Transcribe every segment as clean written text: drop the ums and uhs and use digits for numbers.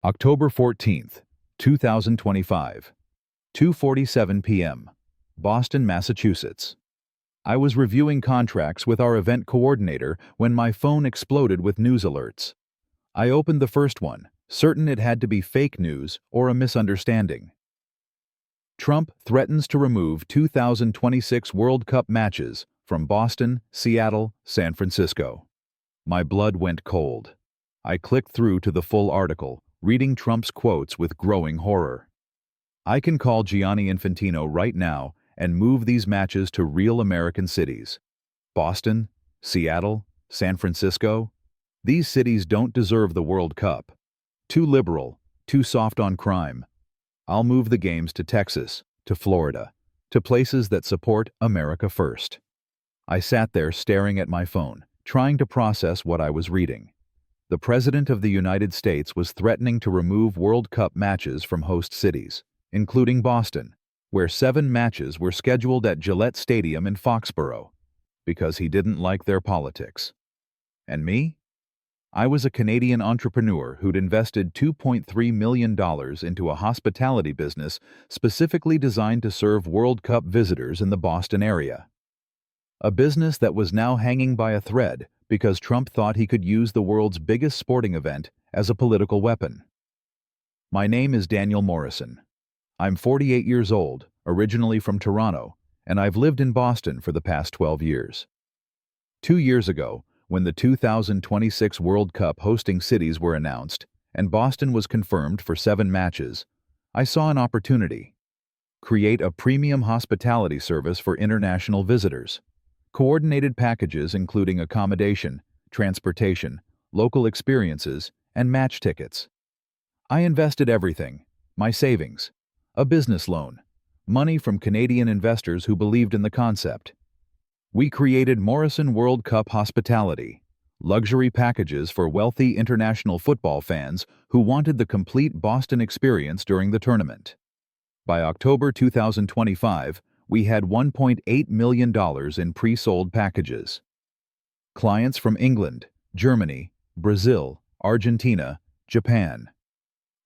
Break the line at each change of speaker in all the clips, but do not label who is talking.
October 14th, 2025, 2:47 p.m., Boston, Massachusetts. I was reviewing contracts with our event coordinator when my phone exploded with news alerts. I opened the first one, certain it had to be fake news or a misunderstanding. Trump threatens to remove 2026 World Cup matches from Boston, Seattle, San Francisco. My blood went cold. I clicked through to the full article, reading Trump's quotes with growing horror. I can call Gianni Infantino right now and move these matches to real American cities. Boston, Seattle, San Francisco. These cities don't deserve the World Cup. Too liberal, too soft on crime. I'll move the games to Texas, to Florida, to places that support America first. I sat there staring at my phone, trying to process what I was reading. The President of the United States was threatening to remove World Cup matches from host cities, including Boston, where 7 matches were scheduled at Gillette Stadium in Foxborough, because he didn't like their politics. And me? I was a Canadian entrepreneur who'd invested $2.3 million into a hospitality business specifically designed to serve World Cup visitors in the Boston area. A business that was now hanging by a thread because Trump thought he could use the world's biggest sporting event as a political weapon. My name is Daniel Morrison. I'm 48 years old, originally from Toronto, and I've lived in Boston for the past 12 years. 2 years ago, when the 2026 World Cup hosting cities were announced and Boston was confirmed for 7 matches, I saw an opportunity. Create a premium hospitality service for international visitors. Coordinated packages including accommodation, transportation, local experiences, and match tickets. I invested everything, my savings, a business loan, money from Canadian investors who believed in the concept. We created Morrison World Cup Hospitality, luxury packages for wealthy international football fans who wanted the complete Boston experience during the tournament. By October 2025, we had $1.8 million in pre-sold packages. Clients from England, Germany, Brazil, Argentina, Japan.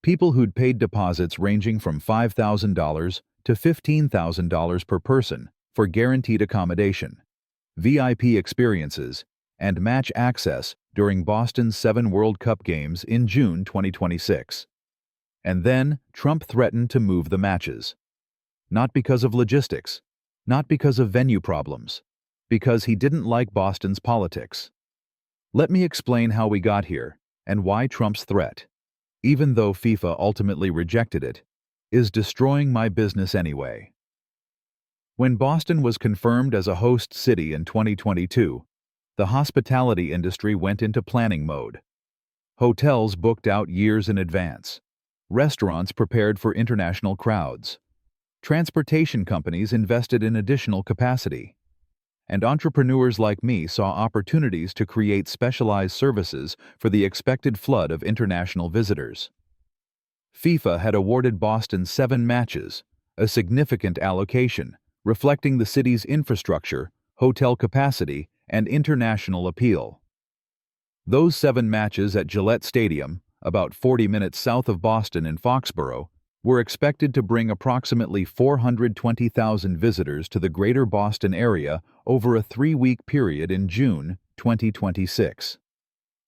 People who'd paid deposits ranging from $5,000 to $15,000 per person for guaranteed accommodation, VIP experiences, and match access during Boston's 7 World Cup games in June 2026. And then Trump threatened to move the matches. Not because of logistics, not because of venue problems, because he didn't like Boston's politics. Let me explain how we got here and why Trump's threat, even though FIFA ultimately rejected it, is destroying my business anyway. When Boston was confirmed as a host city in 2022, the hospitality industry went into planning mode. Hotels booked out years in advance. Restaurants prepared for international crowds. Transportation companies invested in additional capacity. And entrepreneurs like me saw opportunities to create specialized services for the expected flood of international visitors. FIFA had awarded Boston 7 matches, a significant allocation, reflecting the city's infrastructure, hotel capacity, and international appeal. Those 7 matches at Gillette Stadium, about 40 minutes south of Boston in Foxborough, were expected to bring approximately 420,000 visitors to the greater Boston area over a 3-week period in June 2026.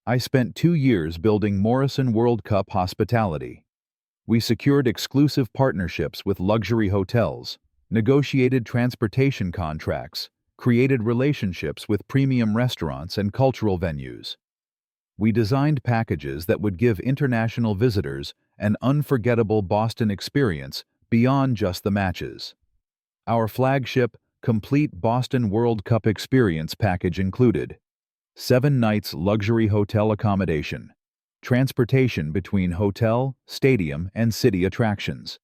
I spent 2 years building Morrison World Cup Hospitality. We secured exclusive partnerships with luxury hotels, negotiated transportation contracts, created relationships with premium restaurants and cultural venues. We designed packages that would give international visitors an unforgettable Boston experience beyond just the matches. Our flagship, complete Boston World Cup experience package included 7 nights luxury hotel accommodation, transportation between hotel, stadium, and city attractions,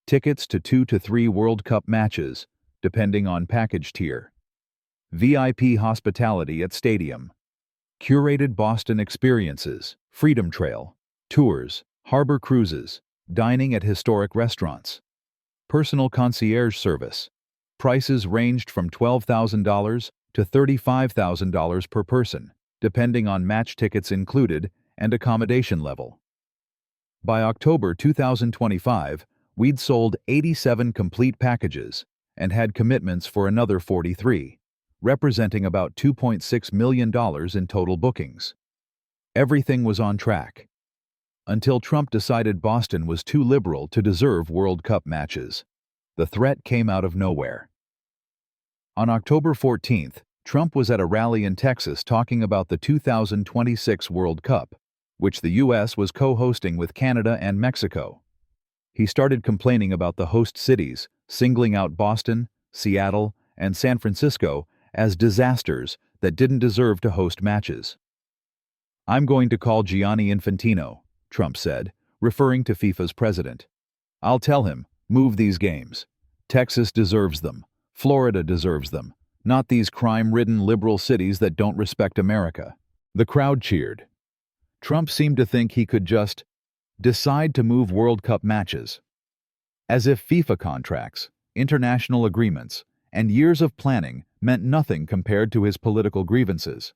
tickets to 2 to 3 World Cup matches, depending on package tier, VIP hospitality at stadium, curated Boston experiences, Freedom Trail, tours, harbor cruises, dining at historic restaurants, personal concierge service. Prices ranged from $12,000 to $35,000 per person, depending on match tickets included and accommodation level. By October 2025, we'd sold 87 complete packages and had commitments for another 43, representing about $2.6 million in total bookings. Everything was on track. Until Trump decided Boston was too liberal to deserve World Cup matches. The threat came out of nowhere. On October 14th, Trump was at a rally in Texas talking about the 2026 World Cup, which the U.S. was co-hosting with Canada and Mexico. He started complaining about the host cities, singling out Boston, Seattle, and San Francisco as disasters that didn't deserve to host matches. "I'm going to call Gianni Infantino," Trump said, referring to FIFA's president. "I'll tell him, move these games. Texas deserves them. Florida deserves them. Not these crime-ridden liberal cities that don't respect America." The crowd cheered. Trump seemed to think he could just decide to move World Cup matches. As if FIFA contracts, international agreements, and years of planning meant nothing compared to his political grievances.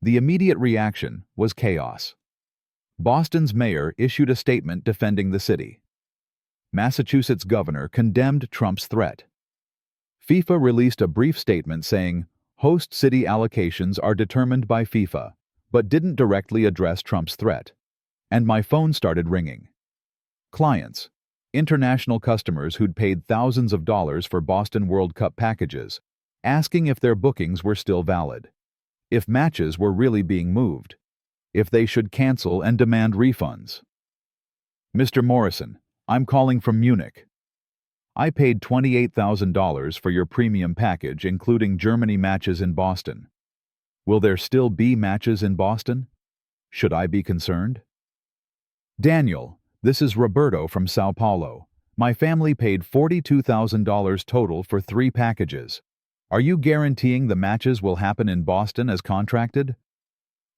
The immediate reaction was chaos. Boston's mayor issued a statement defending the city. Massachusetts governor condemned Trump's threat. FIFA released a brief statement saying, "Host city allocations are determined by FIFA," but didn't directly address Trump's threat. And my phone started ringing. Clients, international customers who'd paid thousands of dollars for Boston World Cup packages, asking if their bookings were still valid, if matches were really being moved, if they should cancel and demand refunds. "Mr. Morrison, I'm calling from Munich. I paid $28,000 for your premium package, including Germany matches in Boston. Will there still be matches in Boston? Should I be concerned?" "Daniel, this is Roberto from Sao Paulo. My family paid $42,000 total for 3 packages. Are you guaranteeing the matches will happen in Boston as contracted?"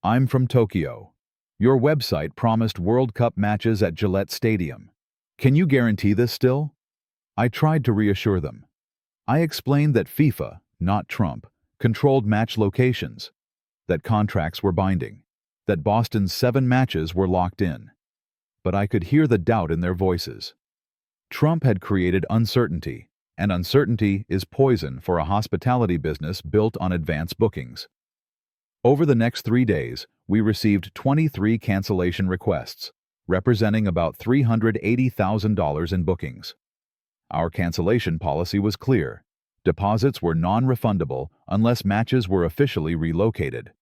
"I'm from Tokyo. Your website promised World Cup matches at Gillette Stadium. Can you guarantee this still?" I tried to reassure them. I explained that FIFA, not Trump, controlled match locations, that contracts were binding, that Boston's 7 matches were locked in. But I could hear the doubt in their voices. Trump had created uncertainty, and uncertainty is poison for a hospitality business built on advance bookings. Over the next 3 days, we received 23 cancellation requests, representing about $380,000 in bookings. Our cancellation policy was clear. Deposits were non-refundable unless matches were officially relocated.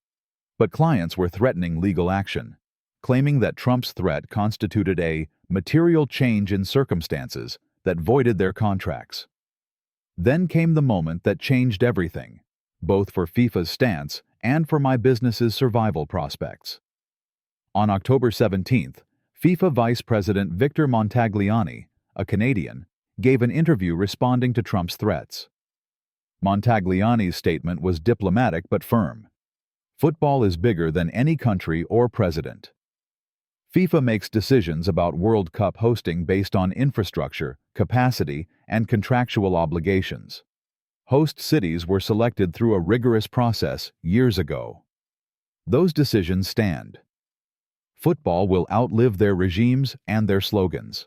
But clients were threatening legal action, claiming that Trump's threat constituted a material change in circumstances that voided their contracts. Then came the moment that changed everything, both for FIFA's stance and for my business's survival prospects. On October 17th, FIFA Vice President Victor Montagliani, a Canadian, gave an interview responding to Trump's threats. Montagliani's statement was diplomatic but firm. Football is bigger than any country or president. FIFA makes decisions about World Cup hosting based on infrastructure, capacity, and contractual obligations. Host cities were selected through a rigorous process years ago. Those decisions stand. Football will outlive their regimes and their slogans.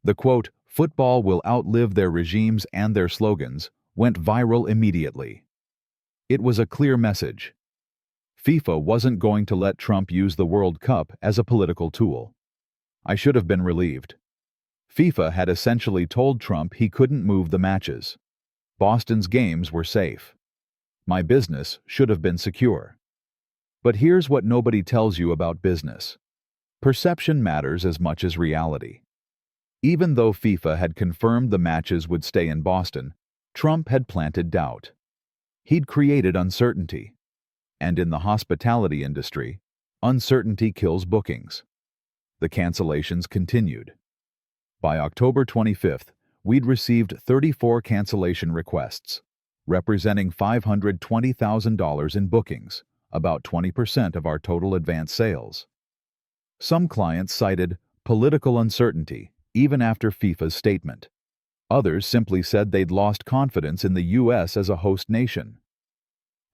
The quote, "Football will outlive their regimes and their slogans," went viral immediately. It was a clear message. FIFA wasn't going to let Trump use the World Cup as a political tool. I should have been relieved. FIFA had essentially told Trump he couldn't move the matches. Boston's games were safe. My business should have been secure. But here's what nobody tells you about business. Perception matters as much as reality. Even though FIFA had confirmed the matches would stay in Boston, Trump had planted doubt. He'd created uncertainty. And in the hospitality industry, uncertainty kills bookings. The cancellations continued. By October 25th, we'd received 34 cancellation requests, representing $520,000 in bookings, about 20% of our total advance sales. Some clients cited political uncertainty even after FIFA's statement. Others simply said they'd lost confidence in the U.S. as a host nation.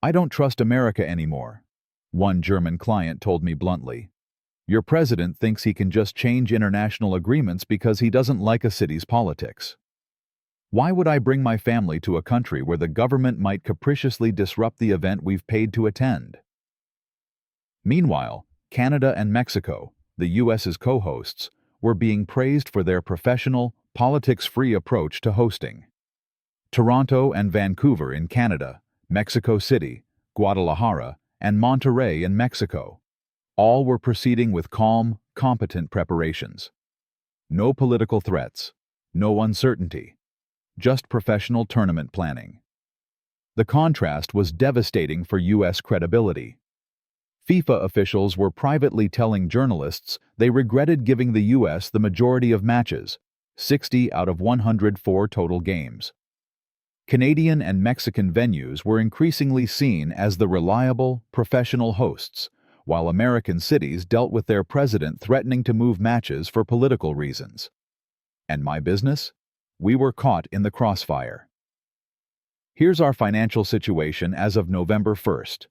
"I don't trust America anymore," one German client told me bluntly. Your president thinks he can just change international agreements because he doesn't like a city's politics. Why would I bring my family to a country where the government might capriciously disrupt the event we've paid to attend? Meanwhile, Canada and Mexico, the U.S.'s co-hosts, were being praised for their professional, politics-free approach to hosting. Toronto and Vancouver in Canada, Mexico City, Guadalajara, and Monterrey in Mexico, all were proceeding with calm, competent preparations. No political threats, no uncertainty, just professional tournament planning. The contrast was devastating for U.S. credibility. FIFA officials were privately telling journalists they regretted giving the U.S. the majority of matches, 60 out of 104 total games. Canadian and Mexican venues were increasingly seen as the reliable, professional hosts, while American cities dealt with their president threatening to move matches for political reasons. And my business? We were caught in the crossfire. Here's our financial situation as of November 1st,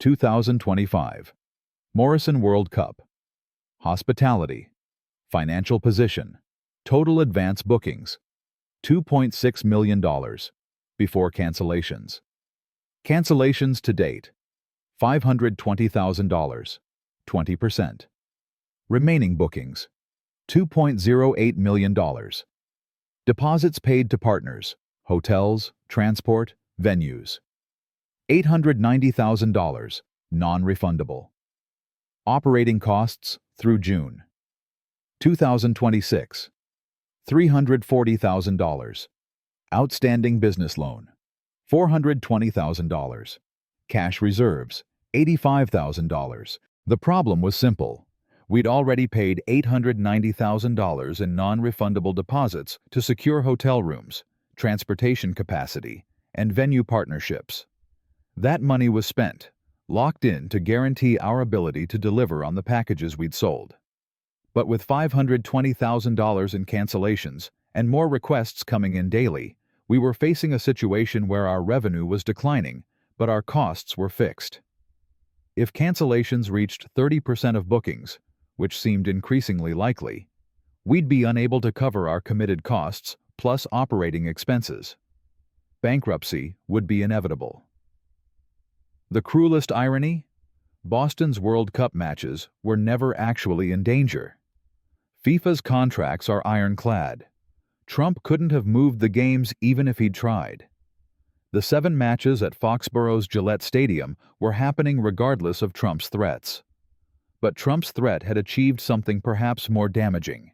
2025. Morrison World Cup. Hospitality. Financial position. Total advance bookings. $2.6 million. Before cancellations. Cancellations to date. $520,000. 20%. Remaining bookings. $2.08 million. Deposits paid to partners, hotels, transport, venues. $890,000, non-refundable. Operating costs through June 2026. $340,000. Outstanding business loan, $420,000. Cash reserves, $85,000. The problem was simple. We'd already paid $890,000 in non-refundable deposits to secure hotel rooms, transportation capacity, and venue partnerships. That money was spent, locked in to guarantee our ability to deliver on the packages we'd sold. But with $520,000 in cancellations and more requests coming in daily, we were facing a situation where our revenue was declining, but our costs were fixed. If cancellations reached 30% of bookings, which seemed increasingly likely, we'd be unable to cover our committed costs plus operating expenses. Bankruptcy would be inevitable. The cruelest irony? Boston's World Cup matches were never actually in danger. FIFA's contracts are ironclad. Trump couldn't have moved the games even if he'd tried. The 7 matches at Foxborough's Gillette Stadium were happening regardless of Trump's threats. But Trump's threat had achieved something perhaps more damaging.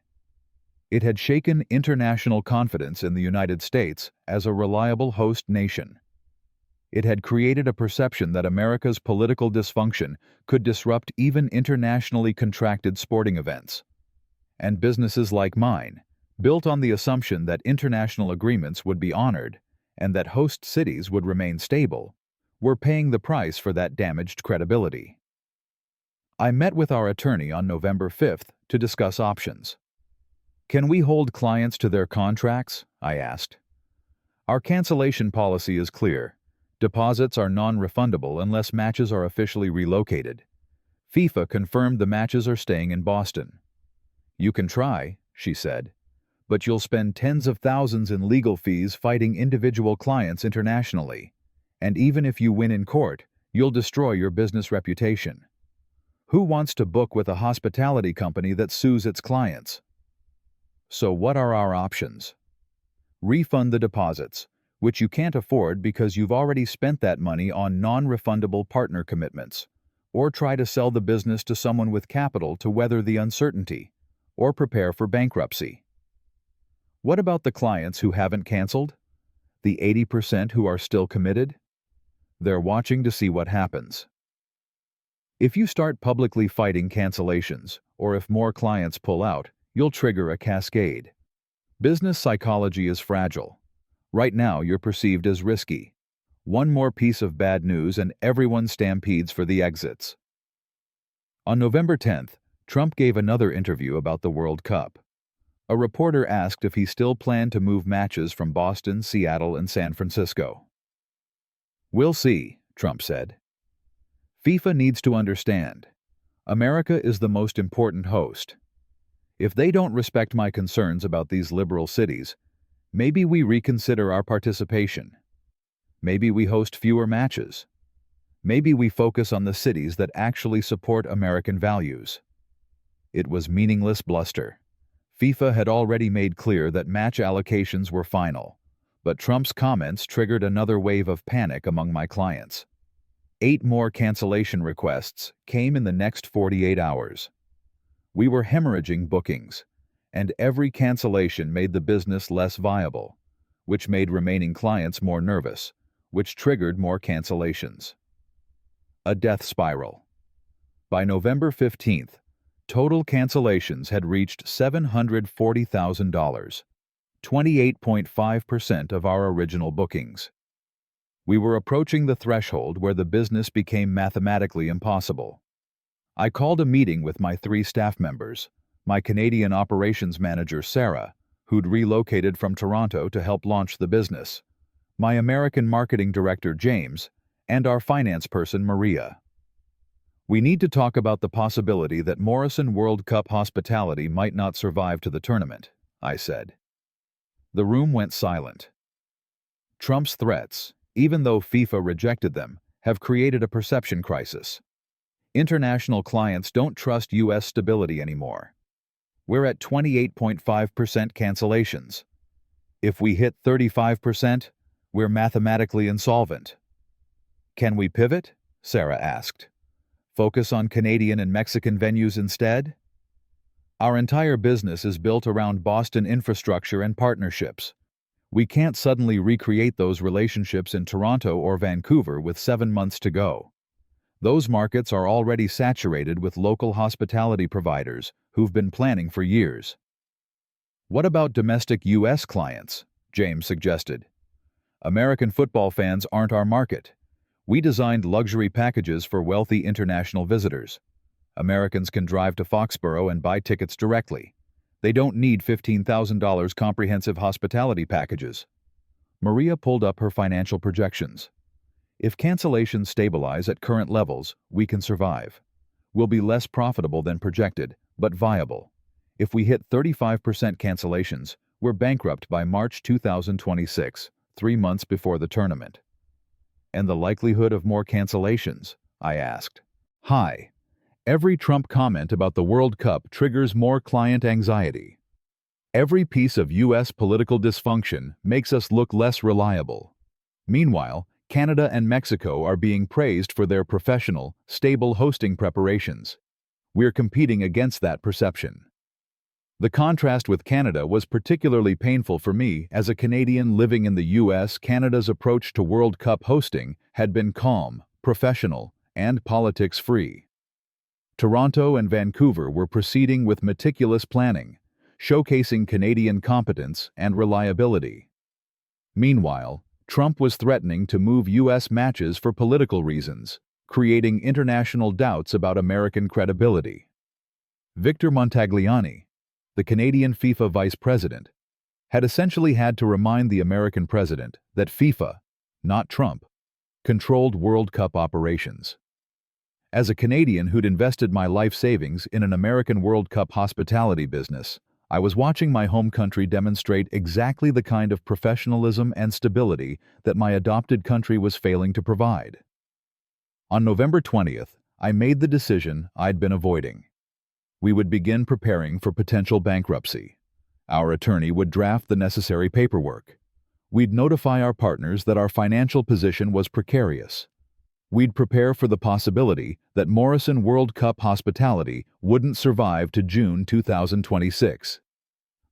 It had shaken international confidence in the United States as a reliable host nation. It had created a perception that America's political dysfunction could disrupt even internationally contracted sporting events. And businesses like mine, built on the assumption that international agreements would be honored and that host cities would remain stable, were paying the price for that damaged credibility. I met with our attorney on November 5th to discuss options. Can we hold clients to their contracts? I asked. Our cancellation policy is clear. Deposits are non-refundable unless matches are officially relocated. FIFA confirmed the matches are staying in Boston. You can try, she said, but you'll spend tens of thousands in legal fees fighting individual clients internationally. And even if you win in court, you'll destroy your business reputation. Who wants to book with a hospitality company that sues its clients? So what are our options? Refund the deposits, which you can't afford because you've already spent that money on non-refundable partner commitments, or try to sell the business to someone with capital to weather the uncertainty, or prepare for bankruptcy. What about the clients who haven't canceled? The 80% who are still committed? They're watching to see what happens. If you start publicly fighting cancellations, or if more clients pull out, you'll trigger a cascade. Business psychology is fragile. Right now, you're perceived as risky. One more piece of bad news and everyone stampedes for the exits. On November 10th, Trump gave another interview about the World Cup. A reporter asked if he still planned to move matches from Boston, Seattle, and San Francisco. "We'll see," Trump said. FIFA needs to understand. America is the most important host. If they don't respect my concerns about these liberal cities, maybe we reconsider our participation. Maybe we host fewer matches. Maybe we focus on the cities that actually support American values. It was meaningless bluster. FIFA had already made clear that match allocations were final, but Trump's comments triggered another wave of panic among my clients. 8 more cancellation requests came in the next 48 hours. We were hemorrhaging bookings, and every cancellation made the business less viable, which made remaining clients more nervous, which triggered more cancellations. A death spiral. By November 15th, total cancellations had reached $740,000, 28.5% of our original bookings. We were approaching the threshold where the business became mathematically impossible. I called a meeting with my 3 staff members, my Canadian operations manager Sarah, who'd relocated from Toronto to help launch the business, my American marketing director James, and our finance person Maria. We need to talk about the possibility that Morrison World Cup hospitality might not survive to the tournament, I said. The room went silent. Trump's threats, even though FIFA rejected them, have created a perception crisis. International clients don't trust U.S. stability anymore. We're at 28.5% cancellations. If we hit 35%, we're mathematically insolvent. Can we pivot? Sarah asked. Focus on Canadian and Mexican venues instead? Our entire business is built around Boston infrastructure and partnerships. We can't suddenly recreate those relationships in Toronto or Vancouver with 7 months to go. Those markets are already saturated with local hospitality providers who've been planning for years. What about domestic U.S. clients? James suggested. American football fans aren't our market. We designed luxury packages for wealthy international visitors. Americans can drive to Foxborough and buy tickets directly. They don't need $15,000 comprehensive hospitality packages. Maria pulled up her financial projections. If cancellations stabilize at current levels, we can survive. We'll be less profitable than projected, but viable. If we hit 35% cancellations, we're bankrupt by March 2026, 3 months before the tournament. And the likelihood of more cancellations? I asked. High. Every Trump comment about the World Cup triggers more client anxiety. Every piece of U.S. political dysfunction makes us look less reliable. Meanwhile, Canada and Mexico are being praised for their professional, stable hosting preparations. We're competing against that perception. The contrast with Canada was particularly painful for me as a Canadian living in the U.S. Canada's approach to World Cup hosting had been calm, professional, and politics-free. Toronto and Vancouver were proceeding with meticulous planning, showcasing Canadian competence and reliability. Meanwhile, Trump was threatening to move U.S. matches for political reasons, creating international doubts about American credibility. Victor Montagliani, the Canadian FIFA vice president, had essentially had to remind the American president that FIFA, not Trump, controlled World Cup operations. As a Canadian who'd invested my life savings in an American World Cup hospitality business, I was watching my home country demonstrate exactly the kind of professionalism and stability that my adopted country was failing to provide. On November 20th, I made the decision I'd been avoiding. We would begin preparing for potential bankruptcy. Our attorney would draft the necessary paperwork. We'd notify our partners that our financial position was precarious. We'd prepare for the possibility that Morrison World Cup hospitality wouldn't survive to June 2026.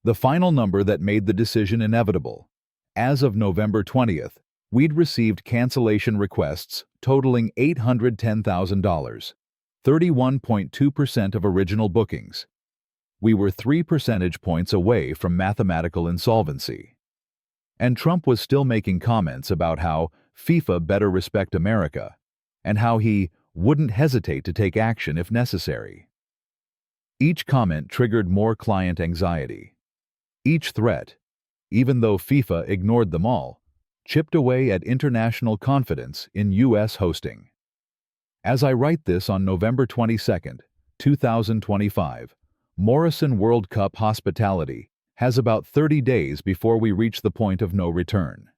The final number that made the decision inevitable. As of November 20th, we'd received cancellation requests totaling $810,000. 31.2% of original bookings. We were 3 percentage points away from mathematical insolvency. And Trump was still making comments about how FIFA better respect America, and how he wouldn't hesitate to take action if necessary. Each comment triggered more client anxiety. Each threat, even though FIFA ignored them all, chipped away at international confidence in U.S. hosting. As I write this on November 22nd, 2025. Morrison World Cup hospitality has about 30 days before we reach the point of no return.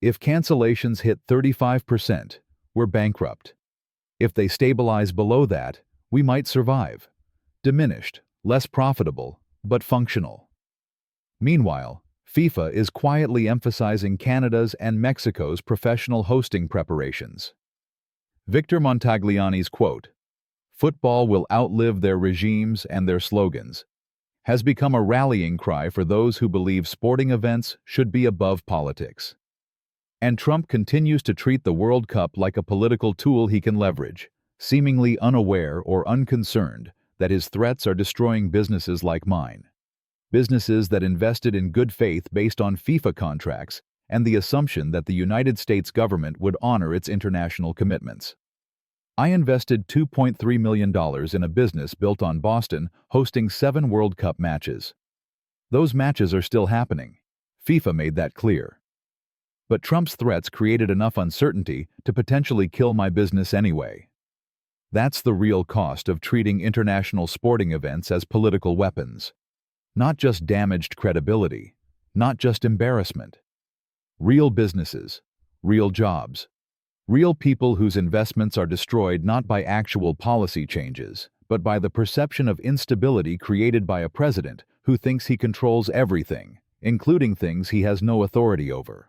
If cancellations hit 35%, we're bankrupt. If they stabilize below that, we might survive. Diminished, less profitable, but functional. Meanwhile, FIFA is quietly emphasizing Canada's and Mexico's professional hosting preparations. Victor Montagliani's quote, "Football will outlive their regimes and their slogans," has become a rallying cry for those who believe sporting events should be above politics. And Trump continues to treat the World Cup like a political tool he can leverage, seemingly unaware or unconcerned that his threats are destroying businesses like mine. Businesses that invested in good faith based on FIFA contracts and the assumption that the United States government would honor its international commitments. I invested $2.3 million in a business built on Boston hosting 7 World Cup matches. Those matches are still happening. FIFA made that clear. But Trump's threats created enough uncertainty to potentially kill my business anyway. That's the real cost of treating international sporting events as political weapons. Not just damaged credibility, not just embarrassment. Real businesses, real jobs, real people whose investments are destroyed not by actual policy changes, but by the perception of instability created by a president who thinks he controls everything, including things he has no authority over.